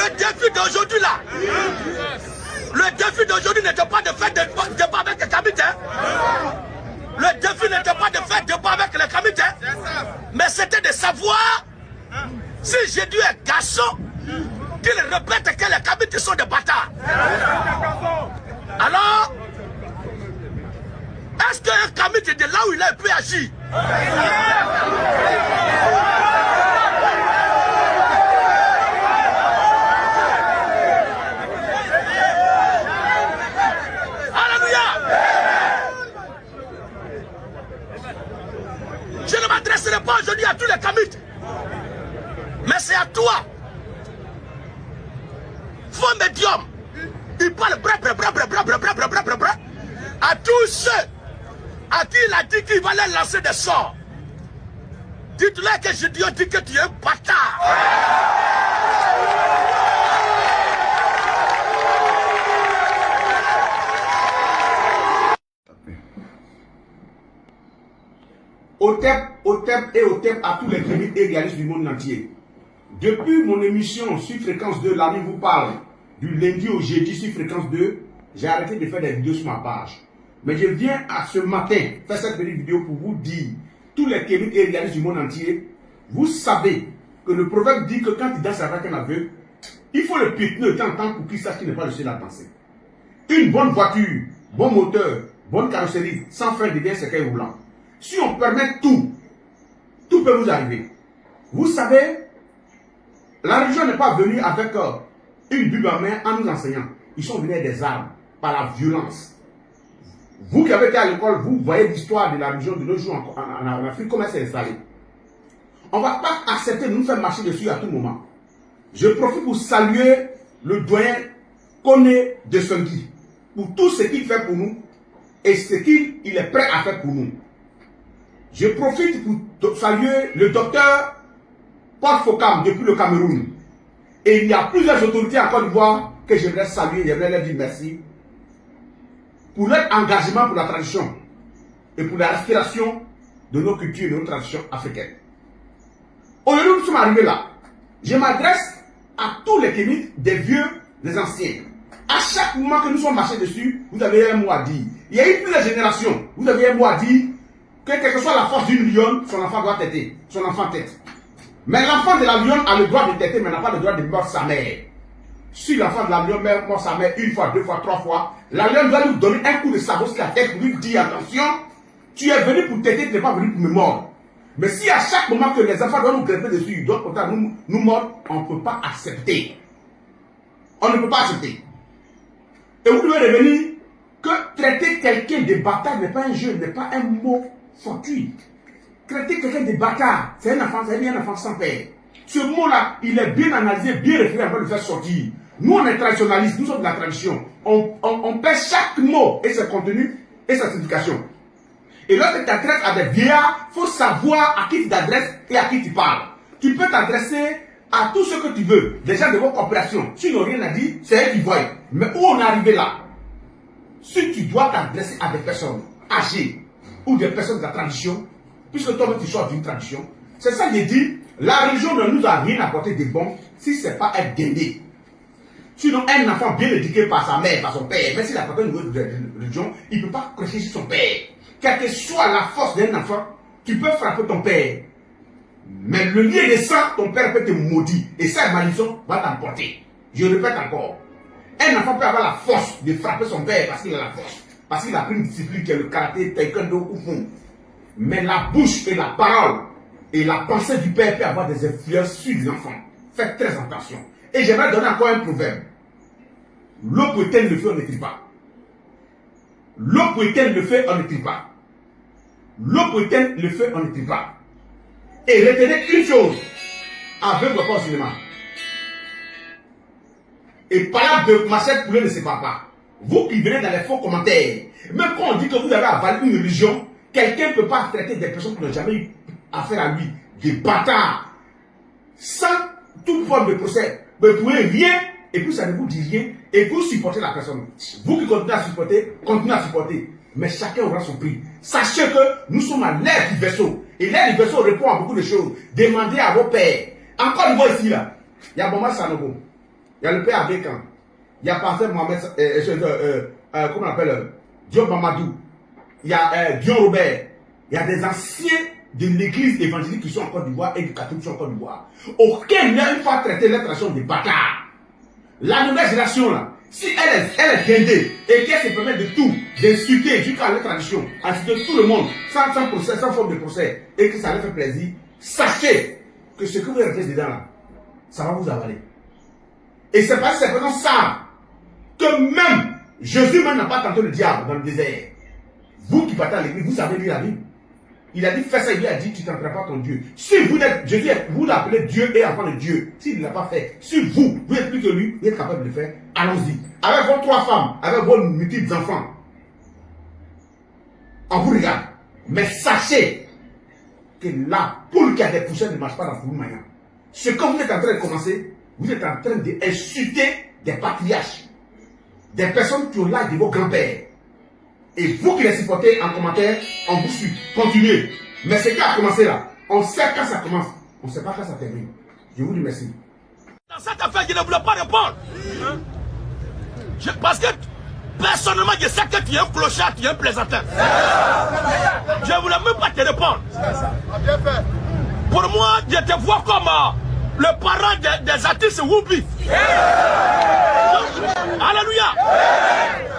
Le défi d'aujourd'hui là, le défi d'aujourd'hui n'était pas de faire débat avec les Kamites. Le défi n'était pas de faire débat avec les Kamites, mais c'était de savoir si j'ai dû un garçon qu'il répète que les Kamites sont des bâtards. Alors, est-ce qu'un Kamite de là où il est peut agir? Je ne m'adresserai pas aujourd'hui à tous les Kamites, mais c'est à toi. Faux médium, il parle à tous ceux à qui il a dit qu'il va leur lancer des sorts. Dites-leur que je dis que tu es un bâtard. OTEP à tous les Kamites et réalistes du monde entier. Depuis mon émission sur Fréquence 2, l'ami vous parle, du lundi au jeudi sur Fréquence 2, j'ai arrêté de faire des vidéos sur ma page. Mais je viens à ce matin faire cette petite vidéo pour vous dire, tous les Kamites et réalistes du monde entier, vous savez que le proverbe dit que quand il danse avec un aveugle, il faut le piétiner de temps en temps pour qu'il sache qu'il n'est pas le seul à danser. Une bonne voiture, bon moteur, bonne carrosserie, sans frein devient cercueil roulant. Si on permet tout peut vous arriver. Vous savez, la religion n'est pas venue avec une Bible en main en nous enseignant. Ils sont venus avec des armes, par la violence. Vous qui avez été à l'école, vous voyez l'histoire de la religion de nos jours en Afrique, comment elle s'est installée. On ne va pas accepter de nous faire marcher dessus à tout moment. Je profite pour saluer le doyen Koné de Sengui pour tout ce qu'il fait pour nous et ce qu'il est prêt à faire pour nous. Je profite pour saluer le docteur Paul Fokam depuis le Cameroun. Et il y a plusieurs autorités en Côte d'Ivoire que j'aimerais saluer, j'aimerais leur dire merci pour leur engagement pour la tradition et pour la respiration de nos cultures et de nos traditions africaines. Aujourd'hui, nous sommes arrivés là. Je m'adresse à tous les Kamites, des vieux, des anciens. À chaque moment que nous sommes marchés dessus, vous avez un mot à dire. Il y a eu plusieurs générations. Vous avez un mot à dire que quelle que soit la force d'une lionne, son enfant doit têter. Son enfant tête. Mais l'enfant de la lionne a le droit de têter, mais n'a pas le droit de mordre sa mère. Si l'enfant de la lionne mord sa mère une fois, deux fois, trois fois, la lionne doit lui donner un coup de sabot sur la tête pour lui dire attention, tu es venu pour têter, tu n'es pas venu pour me mordre. Mais si à chaque moment que les enfants doivent nous greffer dessus, ils doivent nous mordre, on ne peut pas accepter. On ne peut pas accepter. Et vous devez revenir que traiter quelqu'un de bâtard n'est pas un jeu, n'est pas un mot fortuit. Traiter quelqu'un de bâtard, c'est un enfant sans père. Ce mot-là, il est bien analysé, bien réfléchi avant de le faire sortir. Nous, on est traditionnalistes, nous sommes de la tradition. On pèse chaque mot et ses contenus et sa signification. Et lorsque tu t'adresses à des vieillards, il faut savoir à qui tu t'adresses et à qui tu parles. Tu peux t'adresser à tout ce que tu veux, des gens de votre coopération. S'ils n'ont rien à dire, c'est eux qui voient. Mais où on est arrivé là? Si tu dois t'adresser à des personnes âgées ou des personnes de la tradition, puisque toi-même tu sors d'une tradition, c'est ça que j'ai dit, la religion ne nous a rien apporté de bon si ce n'est pas être gainé. Sinon, un enfant bien éduqué par sa mère, par son père, même s'il a pas une religion, il ne peut pas crocher sur son père. Quelle que soit la force d'un enfant, tu peux frapper ton père. Mais le lien de sang, ton père peut te maudire. Et cette malédiction va t'emporter. Je répète encore. Un enfant peut avoir la force de frapper son père parce qu'il a la force. Parce qu'il a pris une discipline qui est le karaté, taekwondo ou fond. Mais la bouche et la parole et la pensée du père peut avoir des influences sur l'enfant. Faites très attention. Et j'aimerais donner encore un proverbe. L'eau pour éteindre le feu, on ne trie pas. L'eau pour éteindre le feu, on ne trie pas. L'eau pour éteindre le feu, on ne trie pas. Et retenez une chose. Aveugle pas au cinéma. Et parlant de Marcel Poulet ne sépare pas. Vous qui venez dans les faux commentaires, même quand on dit que vous avez avalé une religion, quelqu'un ne peut pas traiter des personnes qui n'ont jamais eu affaire à lui, des bâtards, sans toute forme de procès. Vous ne pouvez rien, et puis ça ne vous dit rien, et vous supportez la personne. Vous qui continuez à supporter, continuez à supporter. Mais chacun aura son prix. Sachez que nous sommes à l'ère du vaisseau. Et l'ère du vaisseau répond à beaucoup de choses. Demandez à vos pères. Encore une fois ici, là, il y a Boma Sanogo. Il Il y a le père Abékan. Il y a pasteur Mohamed, comment on appelle, Dion Mamadou. Il y a Dion Robert. Il y a des anciens de l'église évangélique qui sont en Côte d'Ivoire et du catholique qui sont en Côte d'Ivoire. Aucun n'a une fois traité leur tradition de bâtard. La nouvelle génération là, si elle est guindée et qu'elle se permet de tout, d'insulter jusqu'à leur tradition, insulter tout le monde, sans procès, sans forme de procès, et que ça leur fait plaisir, sachez que ce que vous avez dedans là, ça va vous avaler. Et c'est parce que ces personnes savent que même Jésus même n'a pas tenté le diable dans le désert. Vous qui partez à l'église, vous savez lire la Bible. Il a dit, fais ça, il lui a dit, tu ne tenteras pas ton Dieu. Si vous êtes, Jésus, vous l'appelez Dieu et enfant de Dieu. S'il ne l'a pas fait, si vous êtes plus que lui, vous êtes capable de le faire, allons-y. Avec vos 3 femmes, avec vos multiples enfants, on vous regarde. Mais sachez que la poule qui a des poussières ne marche pas dans le maillot. Ce que vous êtes en train de commencer, vous êtes en train d'insulter des patriarches, des personnes qui ont l'âge de vos grands-pères. Et vous qui les supportez en commentaire, on vous suit. Continuez. Mais ce qui a commencé là, on sait quand ça commence. On ne sait pas quand ça termine. Je vous dis merci. Dans cette affaire, je ne voulais pas répondre. Parce que personnellement, je sais que tu es un clochard, tu es un plaisantin. Je ne voulais même pas te répondre. Pour moi, je te vois comme le parent des artistes Whoopi. Alléluia.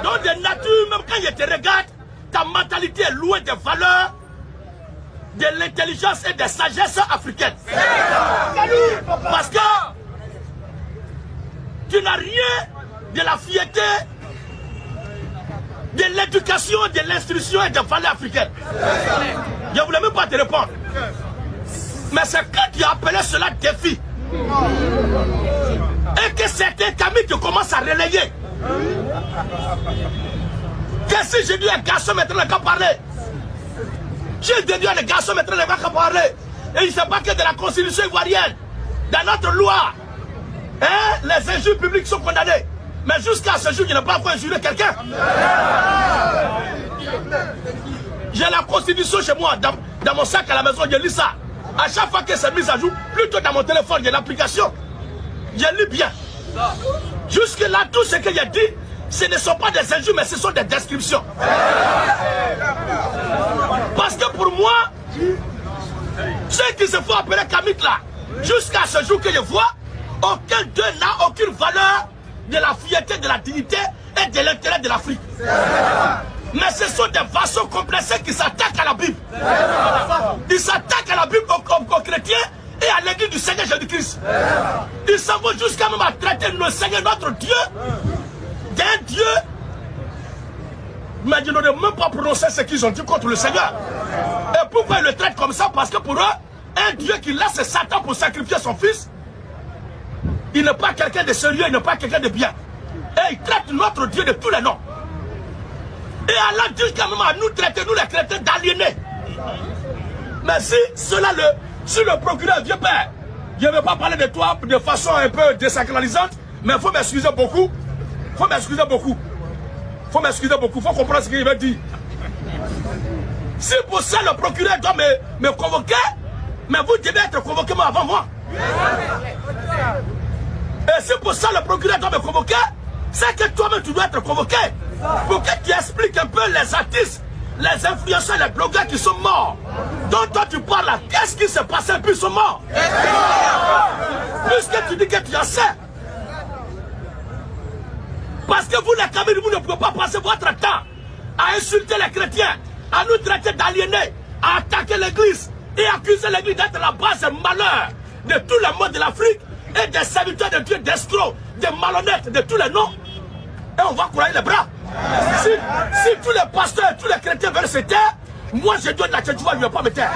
Donc de nature, même quand je te regarde, ta mentalité est loin des valeurs, de l'intelligence et des sagesses africaines. Parce que tu n'as rien de la fierté, de l'éducation, de l'instruction et des valeurs africaines. Je ne voulais même pas te répondre. Mais c'est quand tu as appelé cela défi. Et que certains camis te commencent à relayer. Que si j'ai dit un garçon maintenant n'a qu'à parler. J'ai dit un garçon maintenant n'a qu'à parler. Et il ne sait pas que de la constitution ivoirienne, dans notre loi, hein, les injures publiques sont condamnées. Mais jusqu'à ce jour, je n'ai pas encore injuré quelqu'un. J'ai la constitution chez moi, dans mon sac à la maison, je lis ça. À chaque fois que c'est mis à jour, plutôt dans mon téléphone, il y a l'application. Je lis bien. Jusque-là, tout ce que j'ai dit, ce ne sont pas des injures, mais ce sont des descriptions. Parce que pour moi, ceux qui se font appeler Kamik là, jusqu'à ce jour que je vois, aucun d'eux n'a aucune valeur de la fierté, de la dignité et de l'intérêt de l'Afrique. Mais ce sont des vassaux complexés qui s'attaquent à la Bible. Ils s'attaquent à la Bible aux chrétiens et à l'église du Seigneur Jésus-Christ. Ils s'en vont jusqu'à même à traiter le Seigneur, notre Dieu, d'un Dieu. Mais ils n'ont même pas prononcé ce qu'ils ont dit contre le Seigneur. Et pourquoi ils le traitent comme ça? Parce que pour eux, un Dieu qui laisse Satan pour sacrifier son fils, il n'est pas quelqu'un de sérieux, il n'est pas quelqu'un de bien. Et ils traitent notre Dieu de tous les noms. Et Allah dit quand même à nous traiter, nous les chrétiens, d'aliénés. Mais si le procureur vient, père, je ne vais pas parler de toi de façon un peu désacralisante, mais il faut m'excuser beaucoup. Il faut m'excuser beaucoup. Il faut m'excuser beaucoup. Il faut comprendre ce qu'il veut dire. Si pour ça le procureur doit me convoquer, mais vous devez être convoqué avant moi. Et si pour ça le procureur doit me convoquer, c'est que toi-même tu dois être convoqué. Pour que tu expliques un peu les artistes, les influenceurs, les blogueurs qui sont morts. Donc toi tu parles là, qu'est-ce qui s'est passé puis ils sont morts? Puisque tu dis que tu en sais. Parce que vous les Camerounais, vous ne pouvez pas passer votre temps à insulter les chrétiens, à nous traiter d'aliénés, à attaquer l'église et accuser l'église d'être la base de malheur de tous les mots de l'Afrique et des serviteurs de Dieu, d'escrocs, des malhonnêtes, de tous les noms. Et on va courir les bras. Si tous les pasteurs et tous les chrétiens veulent se taire, moi je dois de la tête, tu ne vas pas me taire.